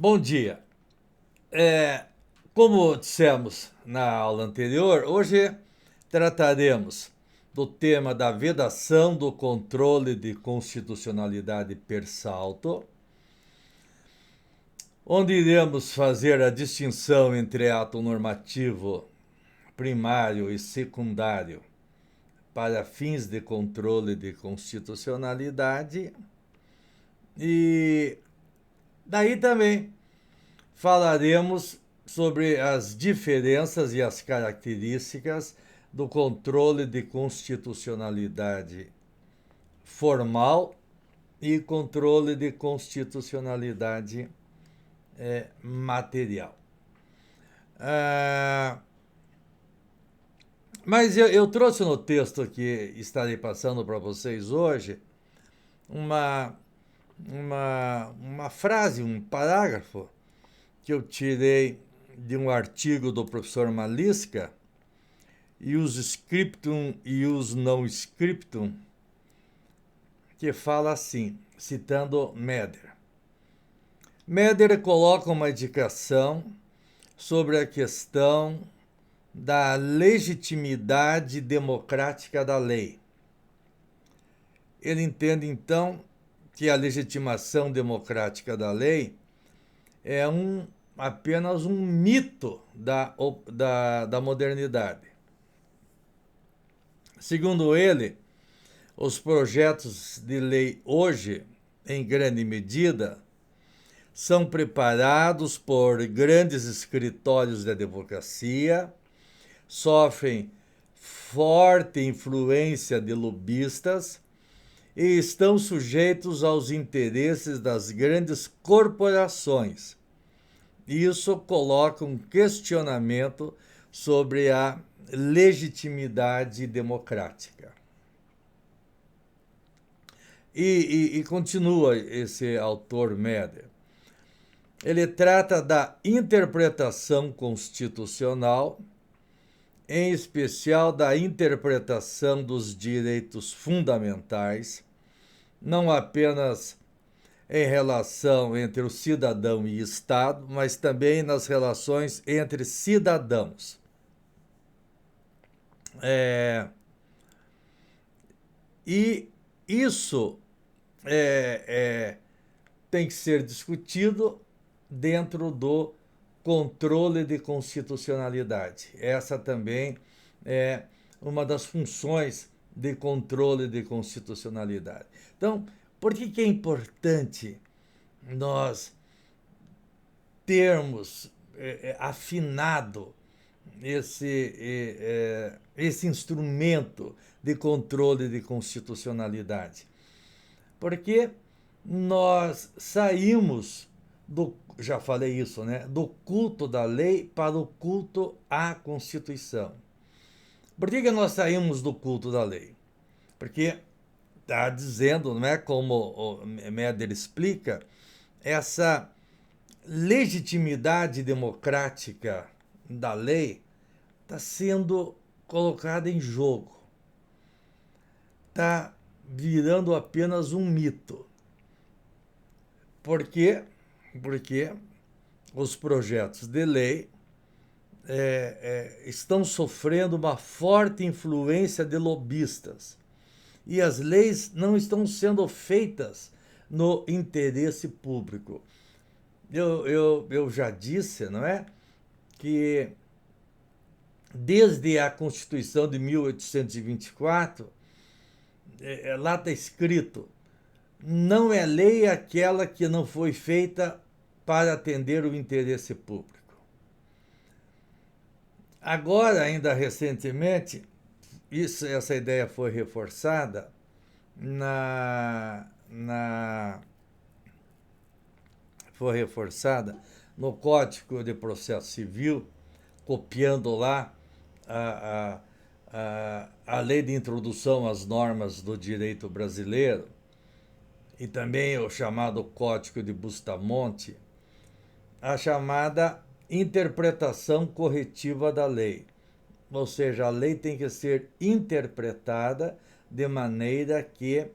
Bom dia. Como dissemos na aula anterior, hoje trataremos do tema da vedação do controle de constitucionalidade per salto, onde iremos fazer a distinção entre ato normativo primário e secundário para fins de controle de constitucionalidade e daí também falaremos sobre as diferenças e as características do controle de constitucionalidade formal e controle de constitucionalidade material. Mas eu trouxe no texto que estarei passando para vocês hoje uma frase, um parágrafo que eu tirei de um artigo do professor Malisca, Ius Scriptum e Ius Non Scriptum, que fala assim, citando Meder. Meder coloca uma indicação sobre a questão da legitimidade democrática da lei. Ele entende, então, que a legitimação democrática da lei é apenas um mito da modernidade. Segundo ele, os projetos de lei hoje, em grande medida, são preparados por grandes escritórios de advocacia, sofrem forte influência de lobistas e estão sujeitos aos interesses das grandes corporações. Isso coloca um questionamento sobre a legitimidade democrática. E continua esse autor Meder. Ele trata da interpretação constitucional, em especial da interpretação dos direitos fundamentais, não apenas em relação entre o cidadão e Estado, mas também nas relações entre cidadãos. E isso tem que ser discutido dentro do controle de constitucionalidade. Essa também é uma das funções de controle de constitucionalidade. Então, por que é importante nós termos afinado esse instrumento de controle de constitucionalidade? Porque nós saímos já falei isso, né, do culto da lei para o culto à Constituição. Por que nós saímos do culto da lei? Porque está dizendo, não é, como o Meder explica, essa legitimidade democrática da lei está sendo colocada em jogo. Está virando apenas um mito. Por quê? Porque os projetos de lei estão sofrendo uma forte influência de lobistas. E as leis não estão sendo feitas no interesse público. Eu já disse, não é? Que desde a Constituição de 1824, lá está escrito: não é lei aquela que não foi feita para atender o interesse público. Agora, ainda recentemente, essa ideia foi reforçada no Código de Processo Civil, copiando lá a lei de introdução às normas do direito brasileiro, e também o chamado Código de Bustamante, a chamada interpretação corretiva da lei. Ou seja, a lei tem que ser interpretada de maneira que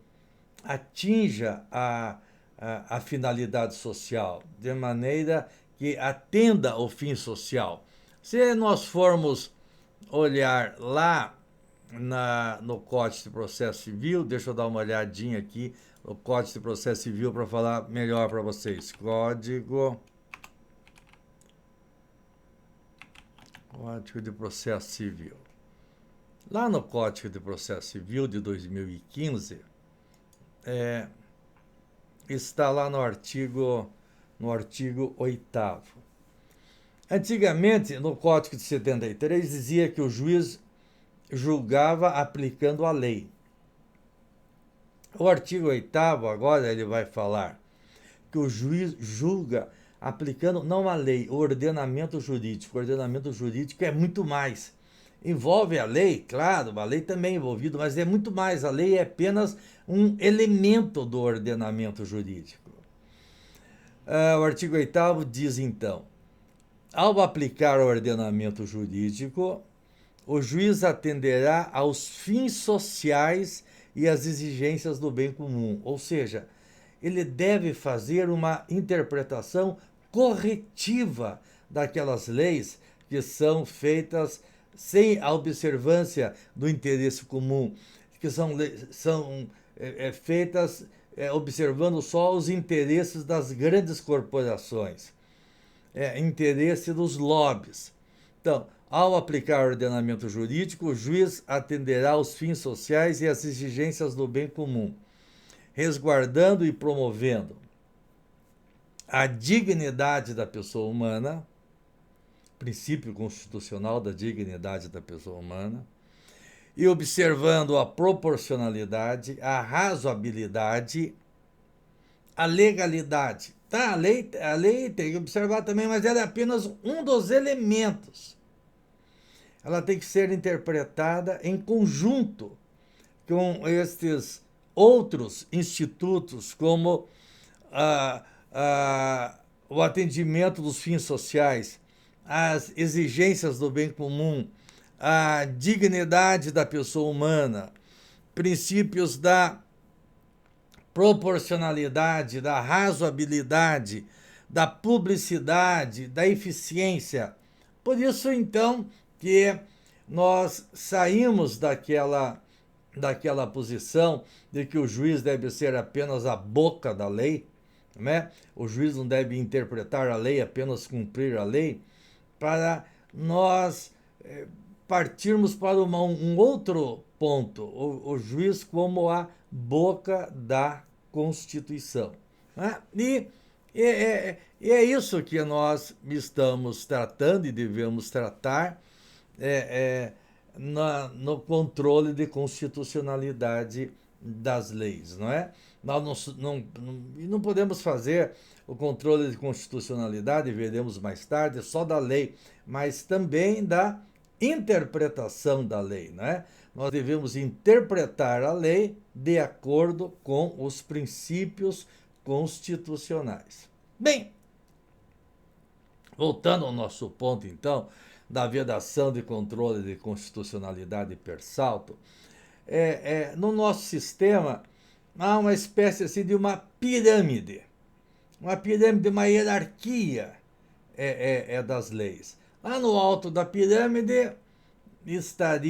atinja a finalidade social, de maneira que atenda ao fim social. Se nós formos olhar lá no Código de Processo Civil, deixa eu dar uma olhadinha aqui no Código de Processo Civil para falar melhor para vocês. Código de Processo Civil. Lá no Código de Processo Civil de 2015, está lá no artigo 8º. Antigamente, no Código de 73, dizia que o juiz julgava aplicando a lei. O artigo 8º, agora ele vai falar que o juiz julga aplicando não a lei, o ordenamento jurídico. O ordenamento jurídico é muito mais. Envolve a lei, claro, a lei também é envolvida, mas é muito mais. A lei é apenas um elemento do ordenamento jurídico. O artigo 8º diz, então, ao aplicar o ordenamento jurídico, o juiz atenderá aos fins sociais e às exigências do bem comum. Ou seja, ele deve fazer uma interpretação corretiva daquelas leis que são feitas sem a observância do interesse comum, que são feitas observando só os interesses das grandes corporações, interesse dos lobbies. Então, ao aplicar o ordenamento jurídico, o juiz atenderá aos fins sociais e às exigências do bem comum, resguardando e promovendo a dignidade da pessoa humana, princípio constitucional da dignidade da pessoa humana, e observando a proporcionalidade, a razoabilidade, a legalidade. Tá, a lei tem que observar também, mas ela é apenas um dos elementos. Ela tem que ser interpretada em conjunto com estes outros institutos, como o atendimento dos fins sociais, as exigências do bem comum, a dignidade da pessoa humana, princípios da proporcionalidade, da razoabilidade, da publicidade, da eficiência. Por isso, então, que nós saímos daquela posição de que o juiz deve ser apenas a boca da lei, né? O juiz não deve interpretar a lei, apenas cumprir a lei, para nós partirmos para um outro ponto, o juiz como a boca da Constituição. Né? E é isso que nós estamos tratando e devemos tratar no controle de constitucionalidade das leis, não é? Nós não podemos fazer o controle de constitucionalidade, veremos mais tarde, só da lei, mas também da interpretação da lei, não é? Nós devemos interpretar a lei de acordo com os princípios constitucionais. Bem, voltando ao nosso ponto, então, da vedação de controle de constitucionalidade per salto, no nosso sistema há uma espécie assim de uma pirâmide, uma hierarquia das leis. Lá no alto da pirâmide está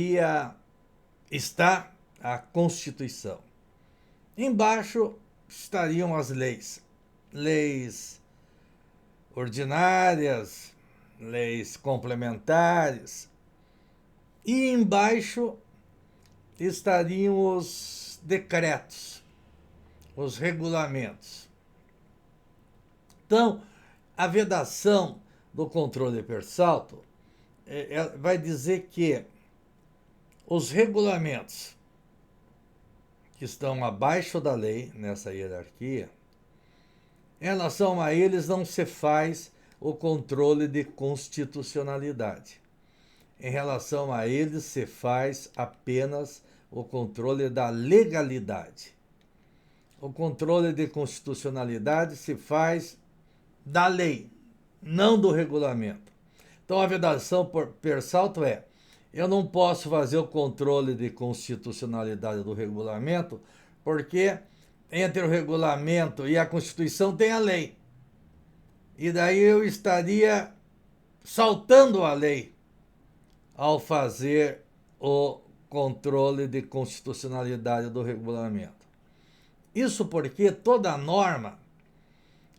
a Constituição. Embaixo estariam as leis ordinárias, leis complementares, e embaixo estariam os decretos, os regulamentos. Então, a vedação do controle per salto vai dizer que os regulamentos que estão abaixo da lei, nessa hierarquia, em relação a eles não se faz o controle de constitucionalidade. Em relação a eles se faz apenas o controle da legalidade. O controle de constitucionalidade se faz da lei, não do regulamento. Então a vedação per salto eu não posso fazer o controle de constitucionalidade do regulamento porque entre o regulamento e a Constituição tem a lei. E daí eu estaria saltando a lei ao fazer o controle de constitucionalidade do regulamento. Isso porque toda norma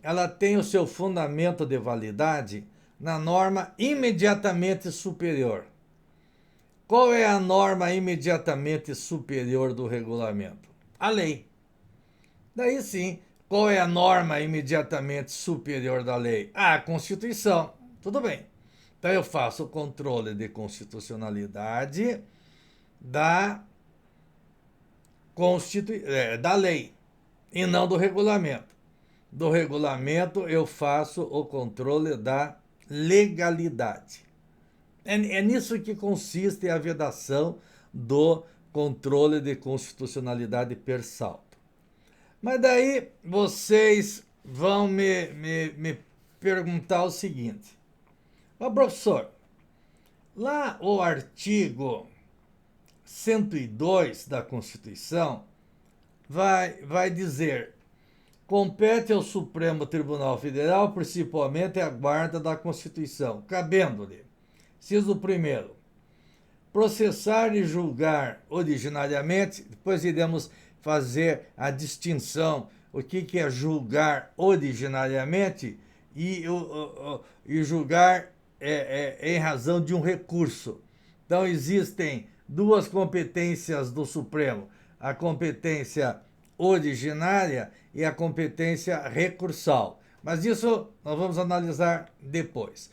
ela tem o seu fundamento de validade na norma imediatamente superior. Qual é a norma imediatamente superior do regulamento? A lei. Daí sim, qual é a norma imediatamente superior da lei? A Constituição. Tudo bem. Então eu faço o controle de constitucionalidade da lei e não do regulamento. Do regulamento eu faço o controle da legalidade. É nisso que consiste a vedação do controle de constitucionalidade per salto. Mas daí vocês vão me perguntar o seguinte: ó, professor, lá o artigo 102 da Constituição vai dizer: compete ao Supremo Tribunal Federal, principalmente a guarda da Constituição, cabendo-lhe, inciso primeiro, processar e julgar originariamente, depois iremos fazer a distinção, o que é julgar originariamente e julgar em razão de um recurso. Então existem duas competências do Supremo, a competência originária e a competência recursal. Mas isso nós vamos analisar depois.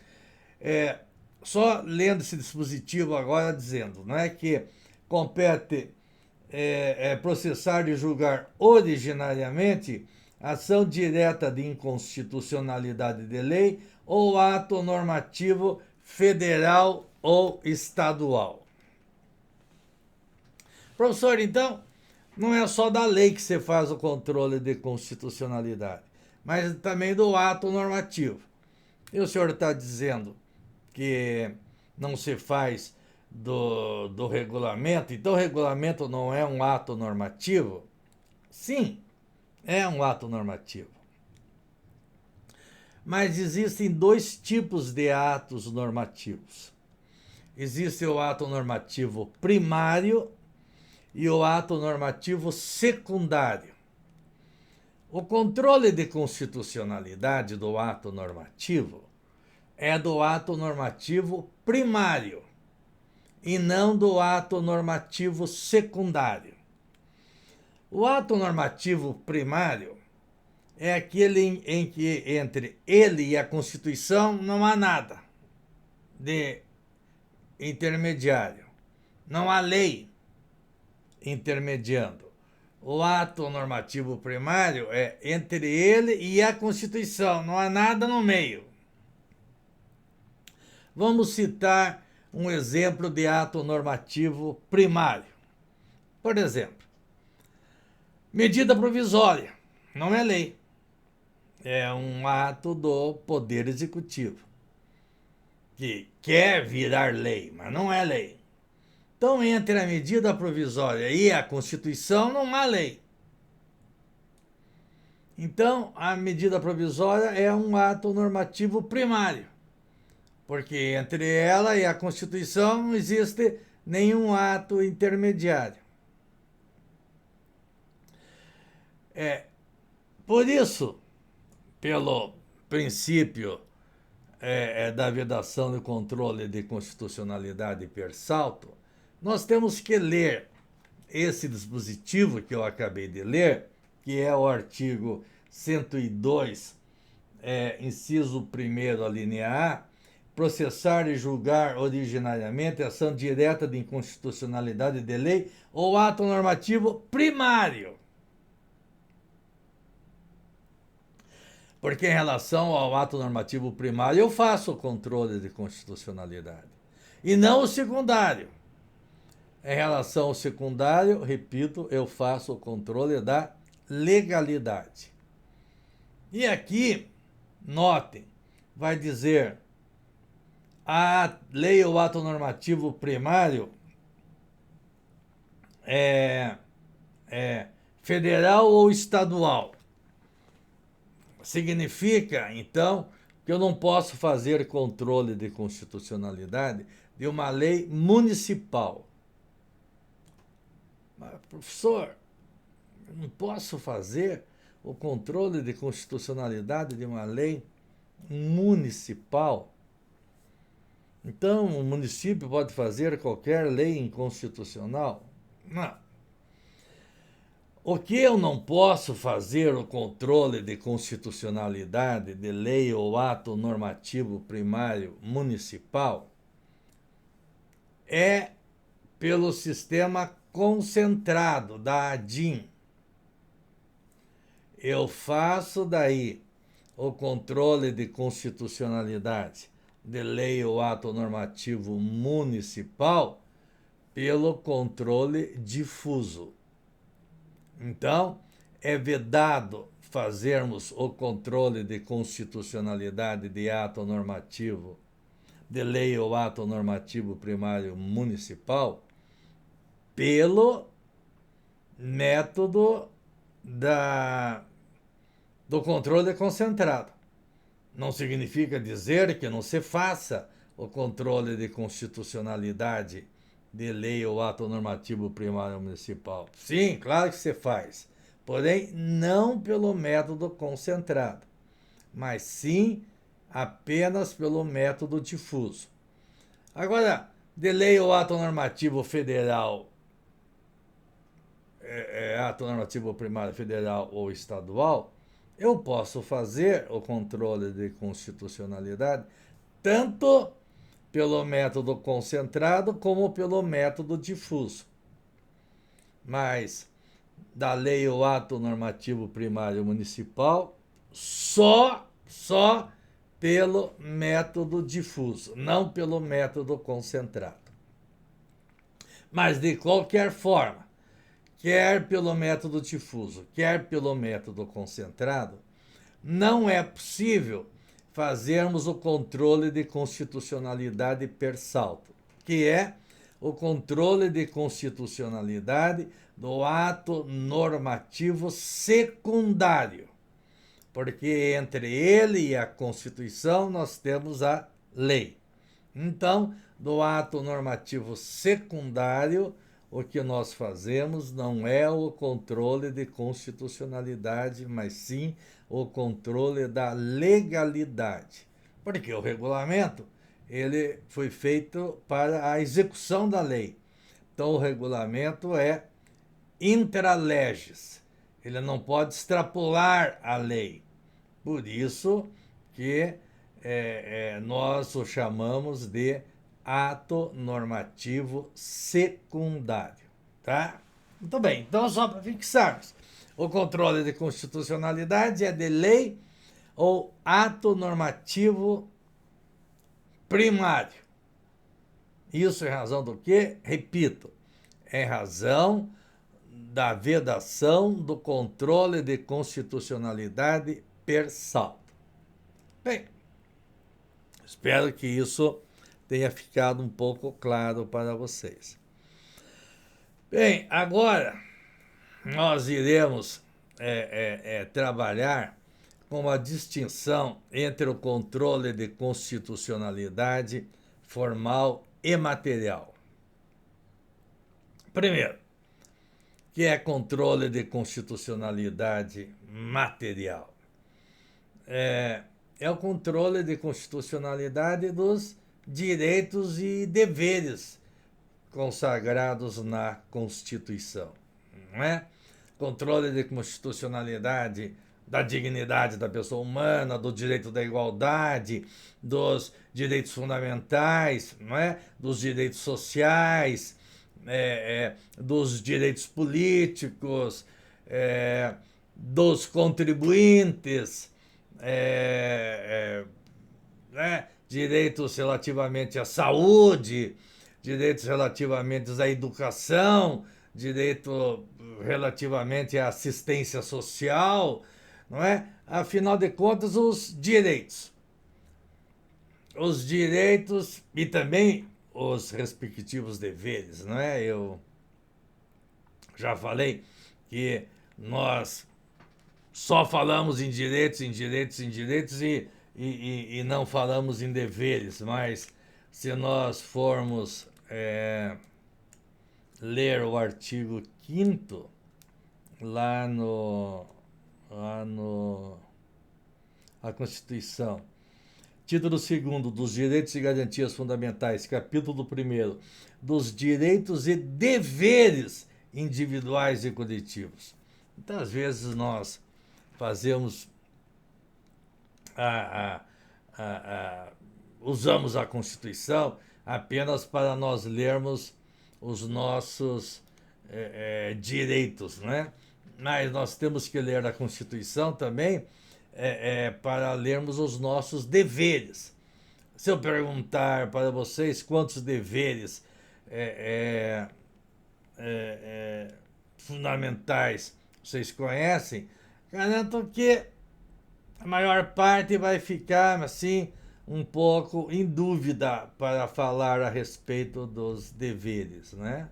Só lendo esse dispositivo agora dizendo, não é, que compete processar e julgar originariamente ação direta de inconstitucionalidade de lei ou ato normativo federal ou estadual. Professor, então, não é só da lei que você faz o controle de constitucionalidade, mas também do ato normativo. E o senhor está dizendo que não se faz do regulamento, então o regulamento não é um ato normativo? Sim, é um ato normativo. Mas existem dois tipos de atos normativos. Existe o ato normativo primário e o ato normativo secundário. O controle de constitucionalidade do ato normativo é do ato normativo primário e não do ato normativo secundário. O ato normativo primário é aquele em que entre ele e a Constituição não há nada de intermediário. Não há lei intermediando. O ato normativo primário é entre ele e a Constituição, não há nada no meio. Vamos citar um exemplo de ato normativo primário. Por exemplo, medida provisória, não é lei. É um ato do Poder Executivo, que quer virar lei, mas não é lei. Então, entre a medida provisória e a Constituição, não há lei. Então, a medida provisória é um ato normativo primário, porque entre ela e a Constituição não existe nenhum ato intermediário. Por isso, pelo princípio da vedação do controle de constitucionalidade per salto, nós temos que ler esse dispositivo que eu acabei de ler, que é o artigo 102, inciso 1º, a linha A, processar e julgar originariamente ação direta de inconstitucionalidade de lei ou ato normativo primário. Porque em relação ao ato normativo primário eu faço o controle de constitucionalidade e não o secundário. Em relação ao secundário, repito, eu faço o controle da legalidade. E aqui, notem, vai dizer: a lei ou ato normativo primário federal ou estadual. Significa, então, que eu não posso fazer controle de constitucionalidade de uma lei municipal. Mas, professor, eu não posso fazer o controle de constitucionalidade de uma lei municipal? Então, o município pode fazer qualquer lei inconstitucional? Não. O que eu não posso fazer o controle de constitucionalidade de lei ou ato normativo primário municipal é pelo sistema concentrado da ADIM. Eu faço daí o controle de constitucionalidade de lei ou ato normativo municipal pelo controle difuso. Então, é vedado fazermos o controle de constitucionalidade de ato normativo, de lei ou ato normativo primário municipal, pelo método do controle concentrado. Não significa dizer que não se faça o controle de constitucionalidade de lei ou ato normativo primário municipal. Sim, claro que se faz. Porém, não pelo método concentrado, mas sim apenas pelo método difuso. Agora, de lei ou ato normativo federal, ato normativo primário federal ou estadual, eu posso fazer o controle de constitucionalidade tanto pelo método concentrado como pelo método difuso. Mas da lei ou ato normativo primário municipal, só pelo método difuso, não pelo método concentrado. Mas de qualquer forma, quer pelo método difuso, quer pelo método concentrado, não é possível fazermos o controle de constitucionalidade per salto, que é o controle de constitucionalidade do ato normativo secundário, porque entre ele e a Constituição nós temos a lei. Então, do ato normativo secundário, o que nós fazemos não é o controle de constitucionalidade, mas sim o controle da legalidade. Porque o regulamento ele foi feito para a execução da lei. Então, o regulamento é intra legis. Ele não pode extrapolar a lei. Por isso que nós o chamamos de ato normativo secundário, tá? Muito bem, então só para fixarmos, o controle de constitucionalidade é de lei ou ato normativo primário. Isso em razão do quê? Repito, em razão da vedação do controle de constitucionalidade per salto. Bem, espero que isso tenha ficado um pouco claro para vocês. Bem, agora nós iremos trabalhar com a distinção entre o controle de constitucionalidade formal e material. Primeiro, que é controle de constitucionalidade material. É o controle de constitucionalidade dos direitos e deveres consagrados na Constituição, não é? Controle de constitucionalidade da dignidade da pessoa humana, do direito da igualdade, dos direitos fundamentais, não é? Dos direitos sociais, dos direitos políticos, dos contribuintes, direitos relativamente à saúde, direitos relativamente à educação, direito relativamente à assistência social, não é? Afinal de contas, os direitos e também os respectivos deveres, não é? Eu já falei que nós só falamos em direitos, em direitos, em direitos e não falamos em deveres, mas se nós formos ler o artigo 5º lá no a Constituição, título 2º dos Direitos e Garantias Fundamentais, capítulo 1º dos Direitos e Deveres Individuais e Coletivos. Então, às vezes, nós fazemos usamos a Constituição apenas para nós lermos os nossos direitos, né? Mas nós temos que ler a Constituição também para lermos os nossos deveres. Se eu perguntar para vocês quantos deveres fundamentais vocês conhecem, garanto que a maior parte vai ficar assim um pouco em dúvida para falar a respeito dos deveres, né?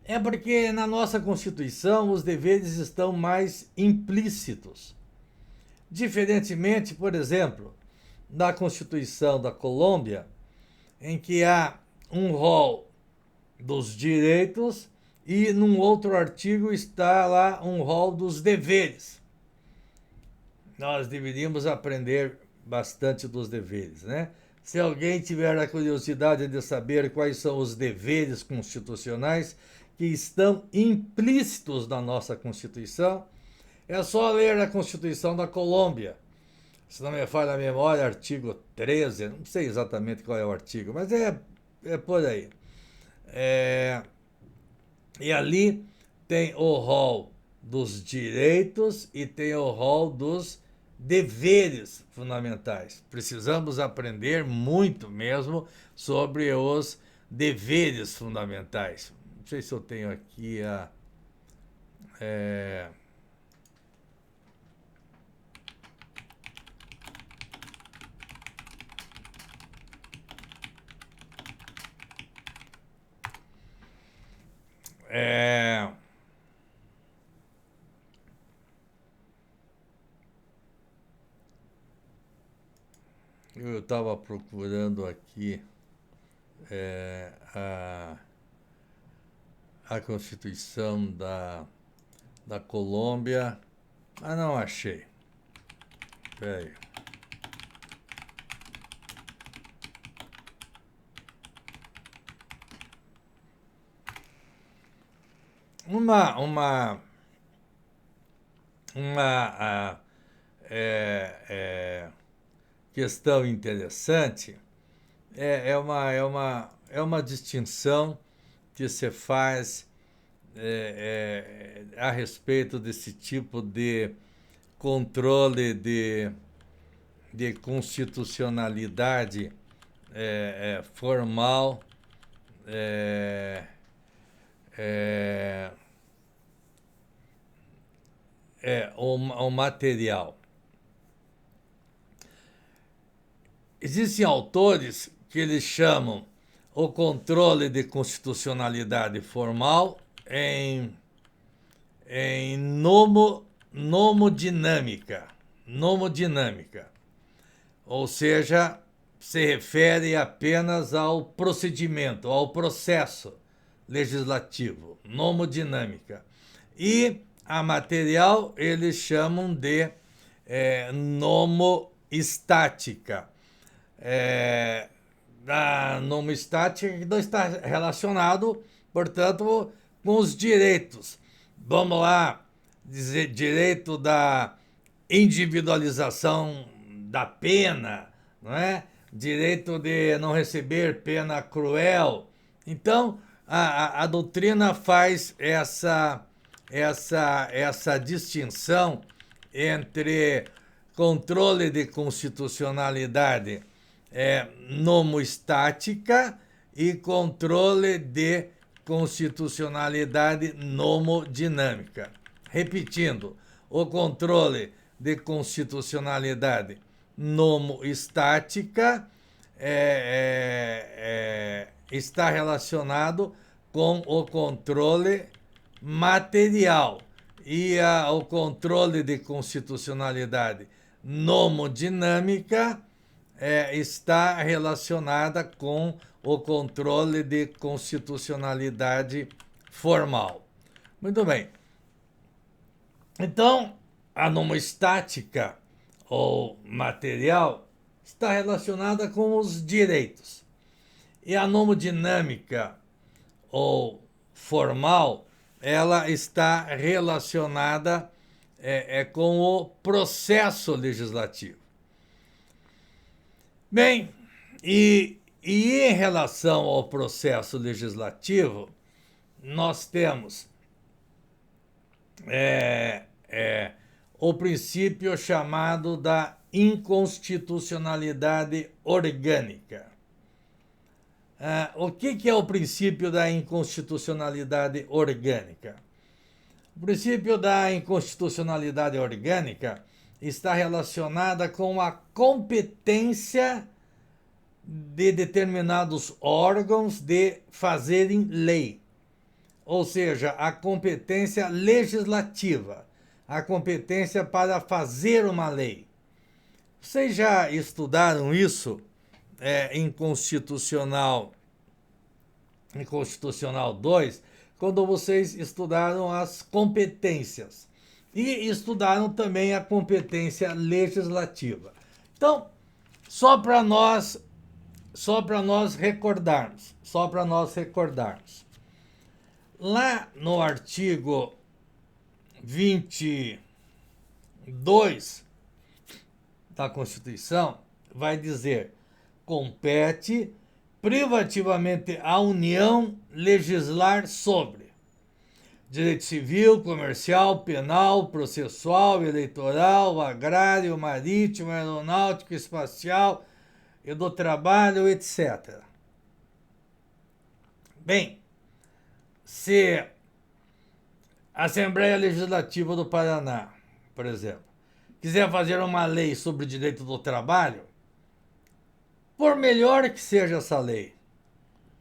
É porque na nossa Constituição os deveres estão mais implícitos. Diferentemente, por exemplo, da Constituição da Colômbia, em que há um rol dos direitos e num outro artigo está lá um rol dos deveres. Nós deveríamos aprender bastante dos deveres, né? Se alguém tiver a curiosidade de saber quais são os deveres constitucionais que estão implícitos na nossa Constituição, é só ler a Constituição da Colômbia. Se não me falha a memória, artigo 13, não sei exatamente qual é o artigo, mas é por aí. E ali tem o rol dos direitos e tem o rol dos deveres fundamentais. Precisamos aprender muito mesmo sobre os deveres fundamentais. Não sei se eu tenho aqui a... Eu estava procurando aqui a Constituição da Colômbia, mas não achei. Espera aí. Uma questão interessante é uma distinção que se faz a respeito desse tipo de controle de constitucionalidade formal o material. Existem autores que eles chamam o controle de constitucionalidade formal em nomodinâmica. Nomodinâmica. Ou seja, se refere apenas ao procedimento, ao processo legislativo, nomodinâmica. E a material eles chamam de nomoestática. A nomoestática não está relacionado, portanto, com os direitos. Vamos lá, dizer direito da individualização da pena, não é? Direito de não receber pena cruel. Então, a doutrina faz essa distinção entre controle de constitucionalidade nomoestática e controle de constitucionalidade nomodinâmica. Repetindo, o controle de constitucionalidade nomoestática está relacionado com o controle material e o controle de constitucionalidade nomodinâmica está relacionada com o controle de constitucionalidade formal. Muito bem. Então, a nomostática ou material está relacionada com os direitos. E a nomodinâmica ou formal, ela está relacionada com o processo legislativo. Bem, e em relação ao processo legislativo, nós temos o princípio chamado da inconstitucionalidade orgânica. O que é o princípio da inconstitucionalidade orgânica? O princípio da inconstitucionalidade orgânica está relacionada com a competência de determinados órgãos de fazerem lei, ou seja, a competência legislativa, a competência para fazer uma lei. Vocês já estudaram isso em Constitucional 2, quando vocês estudaram as competências e estudaram também a competência legislativa. Então, só para nós recordarmos, lá no artigo 22 da Constituição, vai dizer: compete privativamente à União legislar sobre direito civil, comercial, penal, processual, eleitoral, agrário, marítimo, aeronáutico, espacial e do trabalho, etc. Bem, se a Assembleia Legislativa do Paraná, por exemplo, quiser fazer uma lei sobre o direito do trabalho, por melhor que seja essa lei,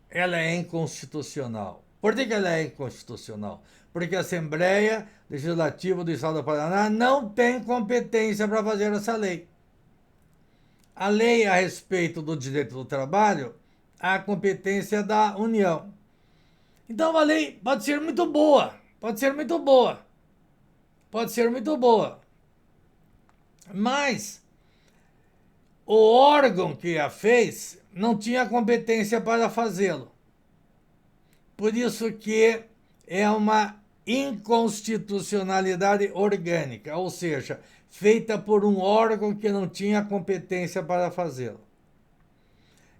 ela é inconstitucional. Por que ela é inconstitucional? Porque a Assembleia Legislativa do Estado do Paraná não tem competência para fazer essa lei. A lei a respeito do direito do trabalho, a competência da União. Então a lei pode ser muito boa, mas o órgão que a fez não tinha competência para fazê-lo. Por isso que é uma inconstitucionalidade orgânica, ou seja, feita por um órgão que não tinha competência para fazê-lo.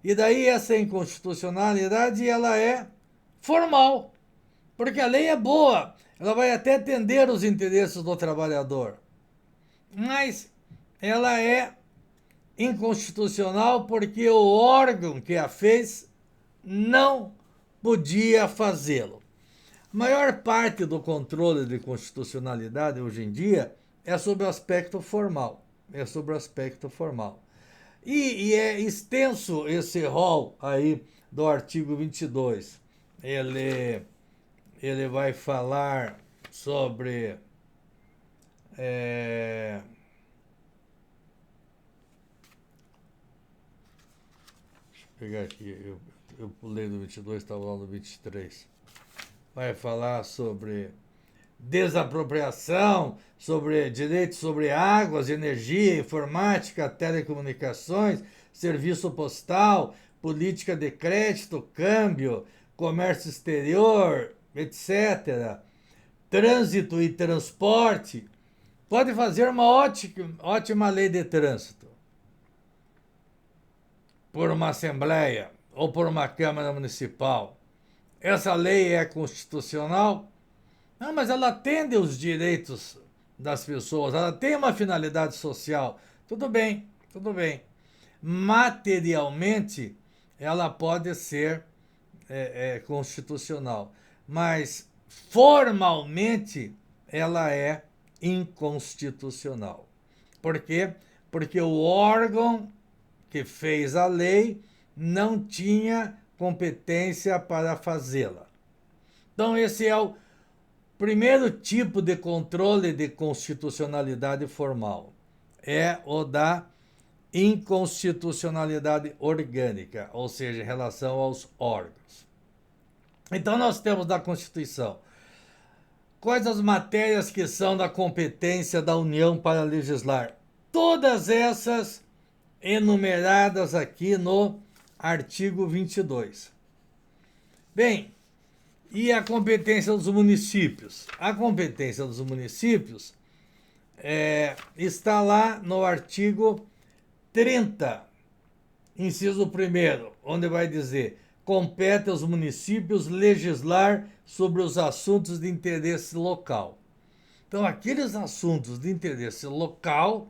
E daí essa inconstitucionalidade ela é formal, porque a lei é boa, ela vai até atender os interesses do trabalhador, mas ela é inconstitucional porque o órgão que a fez não podia fazê-lo. A maior parte do controle de constitucionalidade hoje em dia é sobre o aspecto formal. E é extenso esse rol aí do artigo 22. Ele vai falar sobre deixa eu pegar aqui, eu pulei do 22, estava lá no 23. Vai falar sobre desapropriação, sobre direitos sobre águas, energia, informática, telecomunicações, serviço postal, política de crédito, câmbio, comércio exterior, etc. Trânsito e transporte. Pode fazer uma ótima lei de trânsito por uma Assembleia ou por uma Câmara Municipal. Essa lei é constitucional? Não, mas ela atende os direitos das pessoas, ela tem uma finalidade social. Tudo bem. Materialmente, ela pode ser constitucional, mas formalmente ela é inconstitucional. Por quê? Porque o órgão que fez a lei não tinha competência para fazê-la. Então esse é Primeiro tipo de controle de constitucionalidade formal é o da inconstitucionalidade orgânica, ou seja, em relação aos órgãos. Então, nós temos na Constituição quais as matérias que são da competência da União para legislar. Todas essas enumeradas aqui no artigo 22. Bem, e a competência dos municípios? A competência dos municípios está lá no artigo 30, inciso 1º, onde vai dizer: compete aos municípios legislar sobre os assuntos de interesse local. Então, aqueles assuntos de interesse local,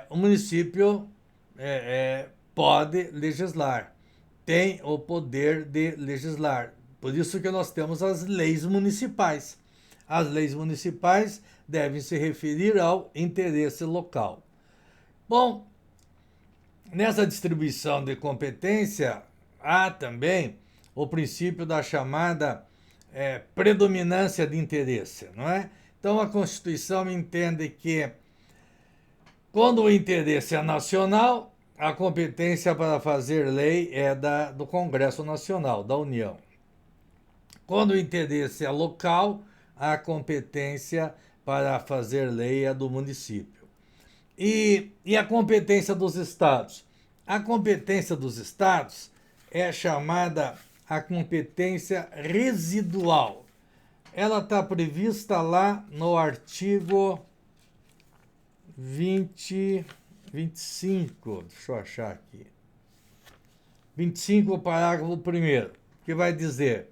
o município pode legislar, tem o poder de legislar. Por isso que nós temos as leis municipais. As leis municipais devem se referir ao interesse local. Bom, nessa distribuição de competência, há também o princípio da chamada predominância de interesse, não é? Então, a Constituição entende que, quando o interesse é nacional, a competência para fazer lei é do Congresso Nacional, da União. Quando o interesse é local, a competência para fazer lei é do município. E a competência dos estados? A competência dos estados é chamada a competência residual. Ela está prevista lá no artigo 25, deixa eu achar aqui. 25, parágrafo 1º, que vai dizer: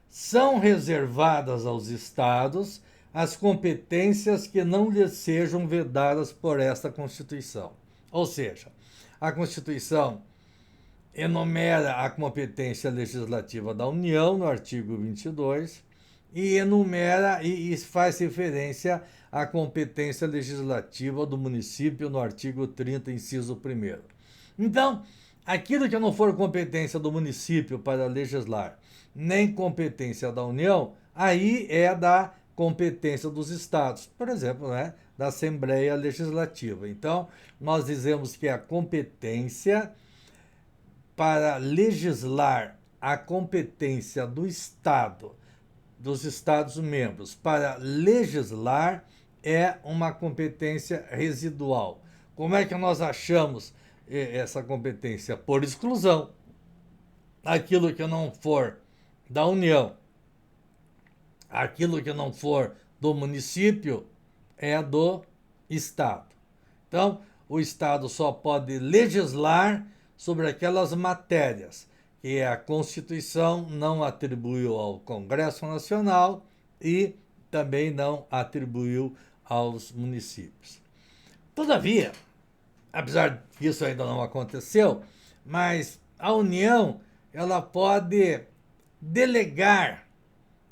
são reservadas aos estados as competências que não lhes sejam vedadas por esta Constituição. Ou seja, a Constituição enumera a competência legislativa da União, no artigo 22, e enumera e faz referência à competência legislativa do município, no artigo 30, inciso 1º. Então, aquilo que não for competência do município para legislar, nem competência da União, aí é da competência dos estados, por exemplo, né, da Assembleia Legislativa. Então, nós dizemos que a competência para legislar, a competência do Estado, dos Estados-membros, para legislar é uma competência residual. Como é que nós achamos essa competência? Por exclusão. Aquilo que não for da União, aquilo que não for do município, é do Estado. Então, o Estado só pode legislar sobre aquelas matérias que a Constituição não atribuiu ao Congresso Nacional e também não atribuiu aos municípios. Todavia, apesar disso ainda não aconteceu, mas a União ela pode delegar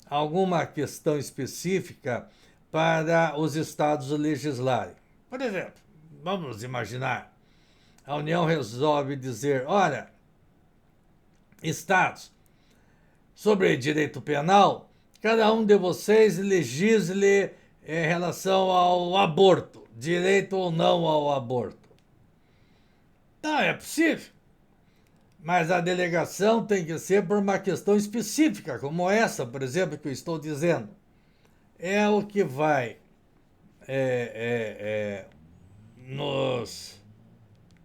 alguma questão específica para os estados legislarem. Por exemplo, vamos imaginar, a União resolve dizer: olha, estados, sobre direito penal, cada um de vocês legisle em relação ao aborto, direito ou não ao aborto. Não, é possível. Mas a delegação tem que ser por uma questão específica, como essa, por exemplo, que eu estou dizendo. É o que vai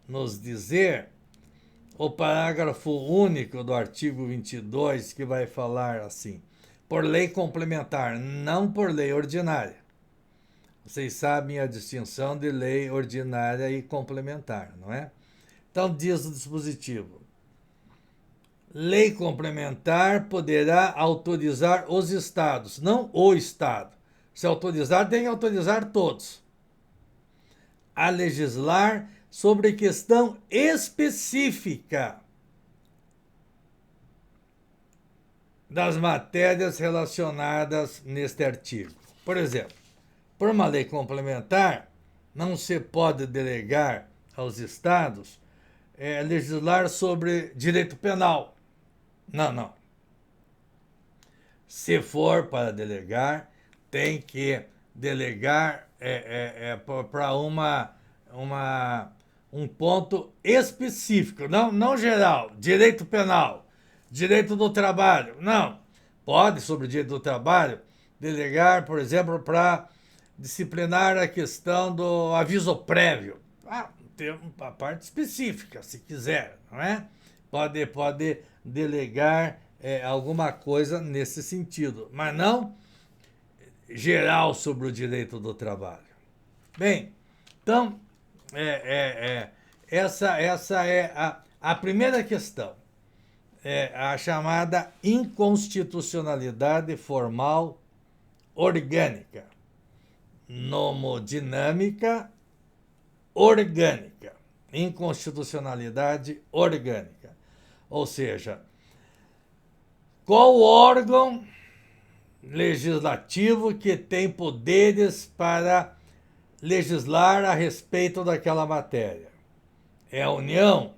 nos dizer o parágrafo único do artigo 22, que vai falar assim: por lei complementar, não por lei ordinária. Vocês sabem a distinção de lei ordinária e complementar, não é? Então, diz o dispositivo: lei complementar poderá autorizar os estados, não o Estado. Se autorizar, tem que autorizar todos a legislar sobre questão específica das matérias relacionadas neste artigo. Por exemplo, por uma lei complementar, não se pode delegar aos estados legislar sobre direito penal. Não. Se for para delegar, tem que delegar para um ponto específico, não geral, direito penal, direito do trabalho, não. Pode, sobre o direito do trabalho, delegar, por exemplo, para disciplinar a questão do aviso prévio. Tem uma parte específica, se quiser, não é? Pode delegar alguma coisa nesse sentido, mas não geral sobre o direito do trabalho. Bem, então, essa é a primeira questão, a chamada inconstitucionalidade formal orgânica, nomodinâmica orgânica, inconstitucionalidade orgânica. Ou seja, qual órgão legislativo que tem poderes para legislar a respeito daquela matéria? É a União?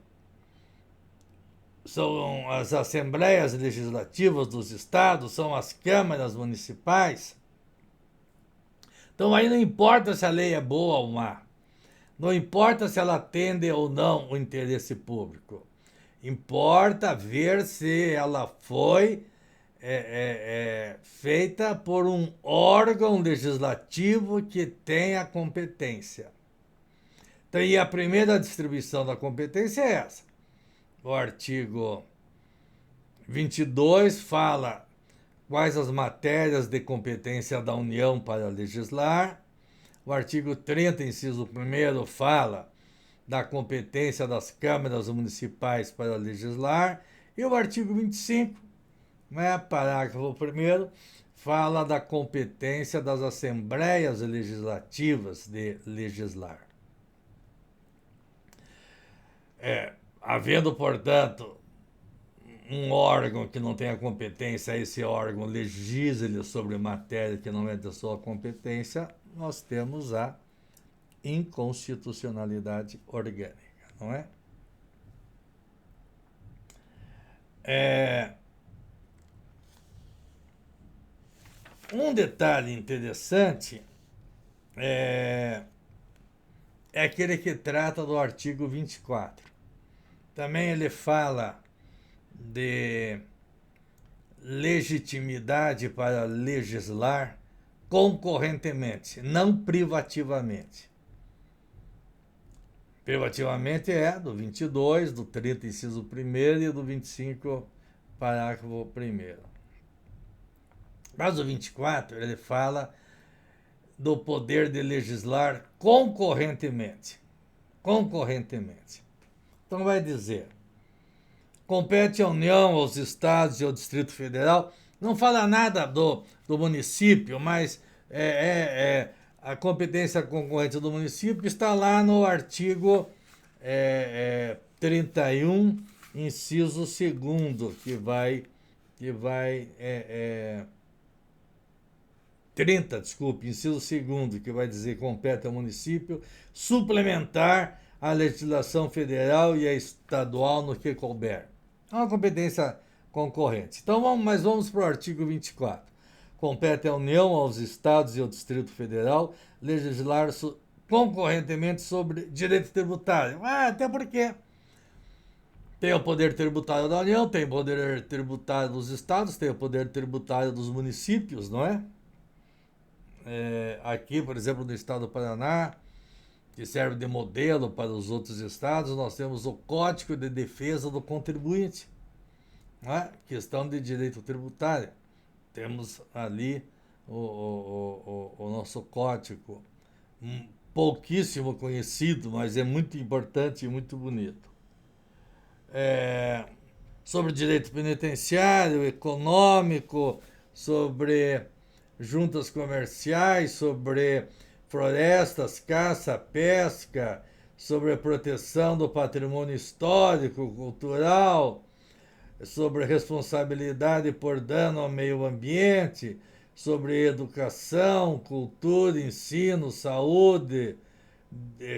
São as assembleias legislativas dos estados? São as câmaras municipais? Então aí não importa se a lei é boa ou má. Não importa se ela atende ou não o interesse público. Importa ver se ela foi feita por um órgão legislativo que tenha competência. Então, e a primeira distribuição da competência é essa. O artigo 22 fala quais as matérias de competência da União para legislar. O artigo 30, inciso 1º, fala da competência das câmaras municipais para legislar. E o artigo 25, parágrafo 1º, fala da competência das assembleias legislativas de legislar. Havendo, portanto, um órgão que não tenha competência, esse órgão legisle sobre matéria que não é da sua competência, nós temos a inconstitucionalidade orgânica, não é? Um detalhe interessante é aquele que trata do artigo 24. Também ele fala de legitimidade para legislar concorrentemente, não privativamente. Privativamente é do 22, do 30, inciso 1º e do 25, parágrafo 1º. Mas o 24, ele fala do poder de legislar concorrentemente. Concorrentemente. Então vai dizer, compete à União, aos estados e ao Distrito Federal. Não fala nada do município, mas a competência concorrente do município está lá no artigo 31, inciso 2º, que vai 30, desculpe, inciso 2º, que vai dizer que compete ao município suplementar a legislação federal e a estadual no que couber. É uma competência concorrente. Então, vamos para o artigo 24. Compete à União, aos estados e ao Distrito Federal legislar concorrentemente sobre direito tributário. Até porque tem o poder tributário da União, tem o poder tributário dos estados, tem o poder tributário dos municípios, não é? Aqui, por exemplo, no estado do Paraná, que serve de modelo para os outros estados, nós temos o Código de Defesa do Contribuinte, questão de direito tributário. Temos ali o nosso código, pouquíssimo conhecido, mas é muito importante e muito bonito. Sobre direito penitenciário, econômico, sobre juntas comerciais, sobre florestas, caça, pesca, sobre a proteção do patrimônio histórico, cultural, sobre responsabilidade por dano ao meio ambiente, sobre educação, cultura, ensino, saúde,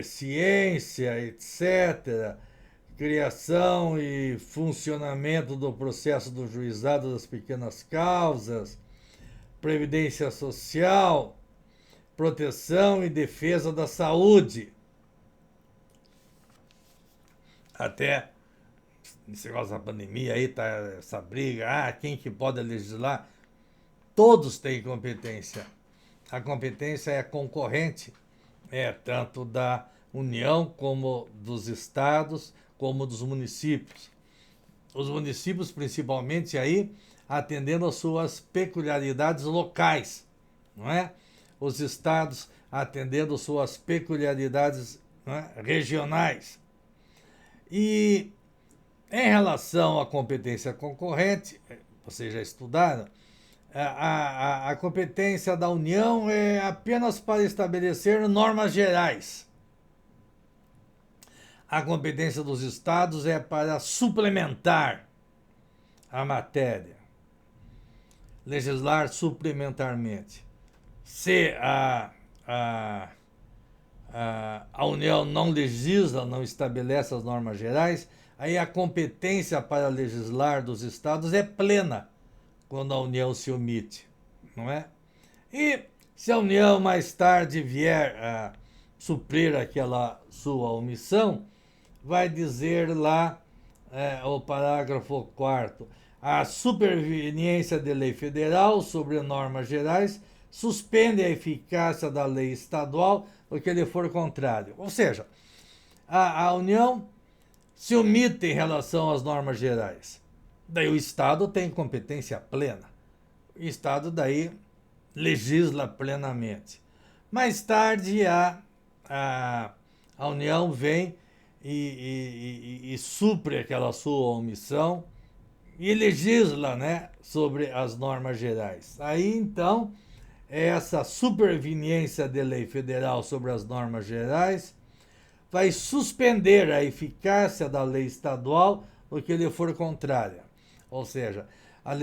ciência, etc., criação e funcionamento do processo do juizado das pequenas causas, previdência social, proteção e defesa da saúde. Até nesse negócio da pandemia aí, tá essa briga, quem que pode legislar? Todos têm competência. A competência é concorrente, tanto da União como dos estados, como dos municípios. Os municípios, principalmente, aí, atendendo às suas peculiaridades locais, não é? Os estados atendendo às suas peculiaridades, não é? Regionais. E em relação à competência concorrente, vocês já estudaram, a competência da União é apenas para estabelecer normas gerais. A competência dos estados é para suplementar a matéria, legislar suplementarmente. Se a União não legisla, não estabelece as normas gerais, aí a competência para legislar dos estados é plena quando a União se omite, não é? E se a União mais tarde vier a suprir aquela sua omissão, vai dizer lá o parágrafo 4º, a superveniência de lei federal sobre normas gerais suspende a eficácia da lei estadual porque lhe for contrário. Ou seja, a União se omite em relação às normas gerais. Daí o Estado tem competência plena. O Estado daí legisla plenamente. Mais tarde a União vem e supre aquela sua omissão e legisla, né, sobre as normas gerais. Aí então essa superveniência de lei federal sobre as normas gerais vai suspender a eficácia da lei estadual no que lhe for contrária. Ou seja, a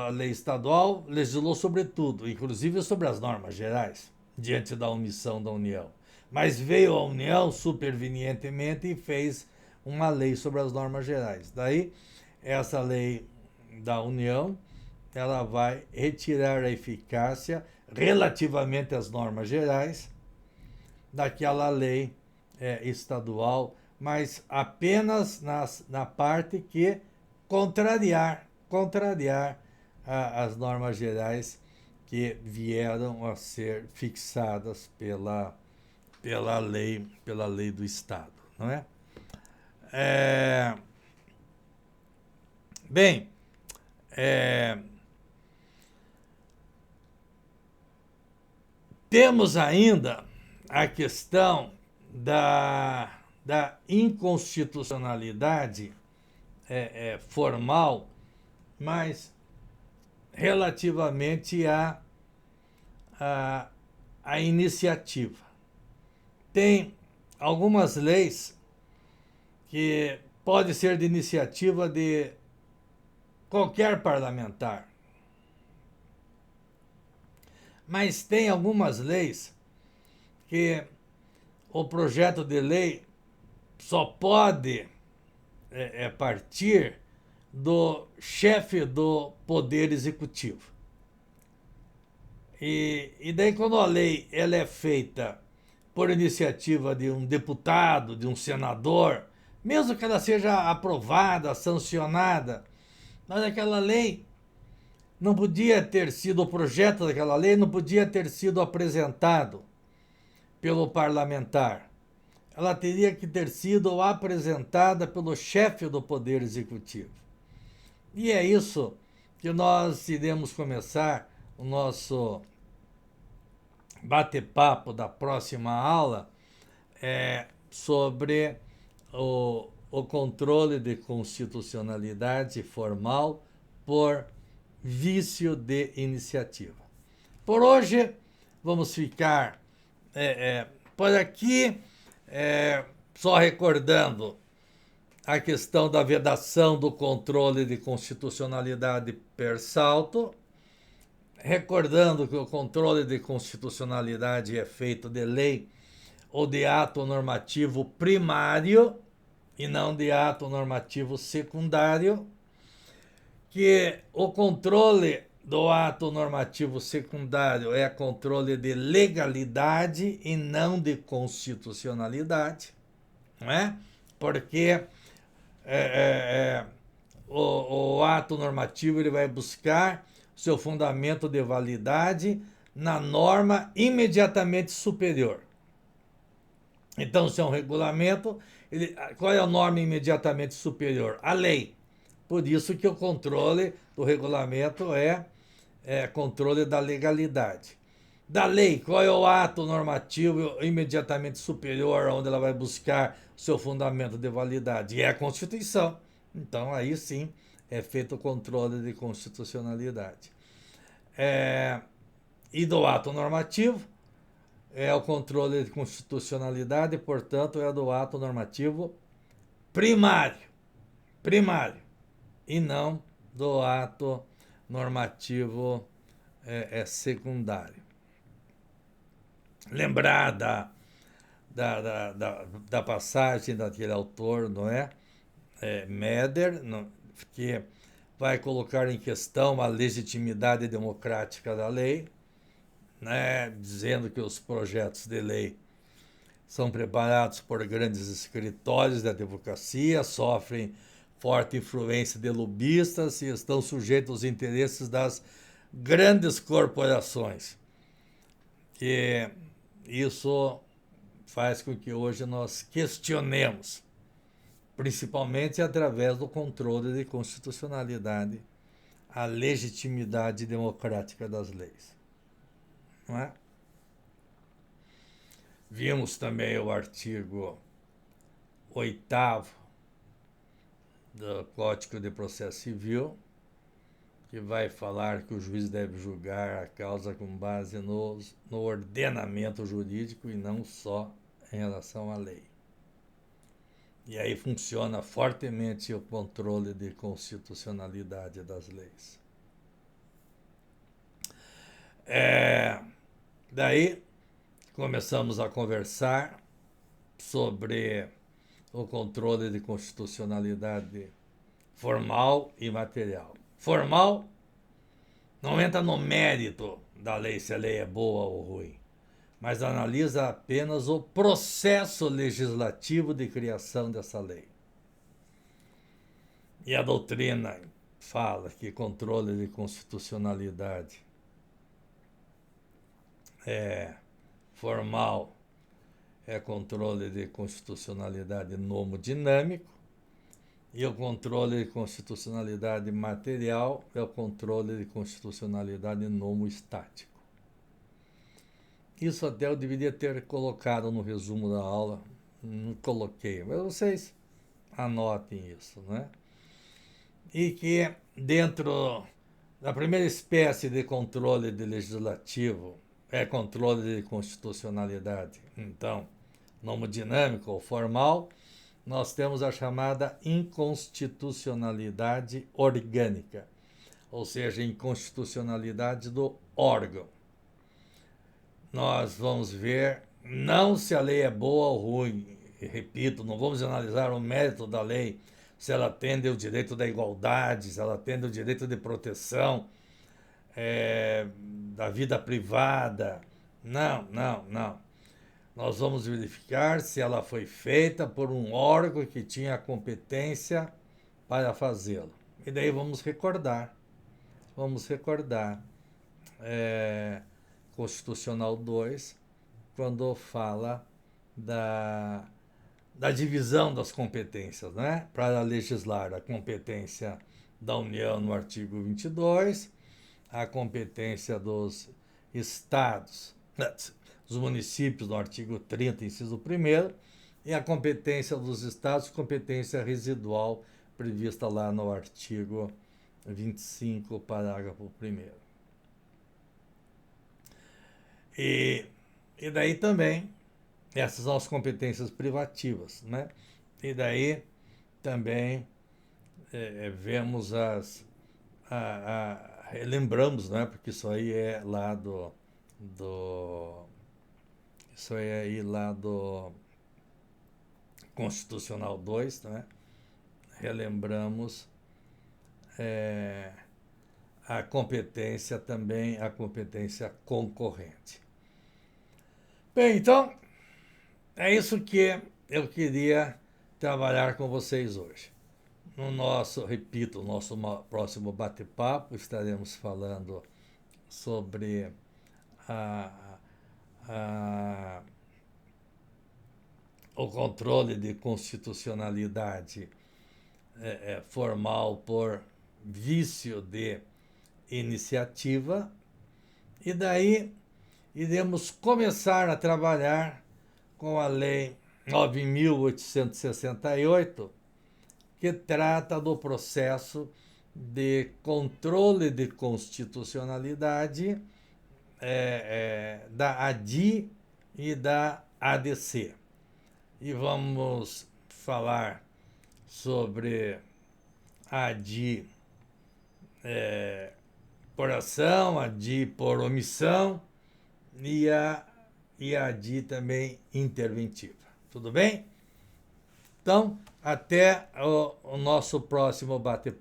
lei estadual legislou sobre tudo, inclusive sobre as normas gerais, diante da omissão da União. Mas veio a União supervenientemente e fez uma lei sobre as normas gerais. Daí, essa lei da União, ela vai retirar a eficácia relativamente às normas gerais daquela lei estadual, mas apenas na parte que contrariar as normas gerais que vieram a ser fixadas pela lei do Estado, não é? Bem, temos ainda a questão da inconstitucionalidade formal, mas relativamente à iniciativa. Tem algumas leis que pode ser de iniciativa de qualquer parlamentar. Mas tem algumas leis que o projeto de lei só pode partir do chefe do Poder Executivo. E daí quando a lei ela é feita por iniciativa de um deputado, de um senador, mesmo que ela seja aprovada, sancionada, mas aquela lei não podia ter sido, o projeto daquela lei não podia ter sido apresentado pelo parlamentar. Ela teria que ter sido apresentada pelo chefe do Poder Executivo. E é isso que nós iremos começar o nosso bate-papo da próxima aula sobre o controle de constitucionalidade formal por vício de iniciativa. Por hoje, vamos ficar por aqui, só recordando a questão da vedação do controle de constitucionalidade per salto, recordando que o controle de constitucionalidade é feito de lei ou de ato normativo primário e não de ato normativo secundário, que o controle do ato normativo secundário é controle de legalidade e não de constitucionalidade, não é? Porque o ato normativo ele vai buscar seu fundamento de validade na norma imediatamente superior. Então, se é um regulamento, qual é a norma imediatamente superior? A lei. Por isso que o controle do regulamento é controle da legalidade. Da lei, qual é o ato normativo imediatamente superior, onde ela vai buscar seu fundamento de validade? É a Constituição. Então, aí sim, é feito o controle de constitucionalidade. E do ato normativo, é o controle de constitucionalidade, portanto, é do ato normativo primário, primário, e não do ato normativo secundário. Lembrar da passagem daquele autor, não é? Meder, que vai colocar em questão a legitimidade democrática da lei, né? Dizendo que os projetos de lei são preparados por grandes escritórios da advocacia, sofrem forte influência de lobistas e estão sujeitos aos interesses das grandes corporações. Que isso faz com que hoje nós questionemos, principalmente através do controle de constitucionalidade, a legitimidade democrática das leis. Não é? Vimos também o artigo 8º do Código de Processo Civil, que vai falar que o juiz deve julgar a causa com base no ordenamento jurídico e não só em relação à lei. E aí funciona fortemente o controle de constitucionalidade das leis. Daí começamos a conversar sobre o controle de constitucionalidade formal e material. Formal não entra no mérito da lei, se a lei é boa ou ruim, mas analisa apenas o processo legislativo de criação dessa lei. E a doutrina fala que controle de constitucionalidade formal é controle de constitucionalidade nomodinâmico, e o controle de constitucionalidade material é o controle de constitucionalidade nomoestático. Isso até eu deveria ter colocado no resumo da aula, não coloquei, mas vocês anotem isso, né? E que dentro da primeira espécie de controle de legislativo é controle de constitucionalidade, então, nomodinâmico ou formal, nós temos a chamada inconstitucionalidade orgânica, ou seja, inconstitucionalidade do órgão. Nós vamos ver não se a lei é boa ou ruim, e repito, não vamos analisar o mérito da lei, se ela atende o direito da igualdade, se ela atende o direito de proteção da vida privada. Não. Nós vamos verificar se ela foi feita por um órgão que tinha a competência para fazê-lo. E daí vamos recordar. Constitucional 2, quando fala da divisão das competências, né? Para legislar a competência da União no artigo 22, a competência dos estados, dos municípios no artigo 30, inciso 1º, e a competência dos estados, competência residual, prevista lá no artigo 25, parágrafo 1º. E daí também, essas são as competências privativas, né? E daí também vemos lembramos, né? Porque isso aí é lá do Constitucional 2, né? Relembramos a competência também, a competência concorrente. Bem, então, é isso que eu queria trabalhar com vocês hoje. No nosso, repito, nosso próximo bate-papo, estaremos falando sobre a, o controle de constitucionalidade formal por vício de iniciativa, e daí iremos começar a trabalhar com a Lei 9.868, que trata do processo de controle de constitucionalidade da ADI e da ADC. E vamos falar sobre a ADI por ação, a ADI por omissão e a ADI também interventiva. Tudo bem? Então, até o nosso próximo bate-papo.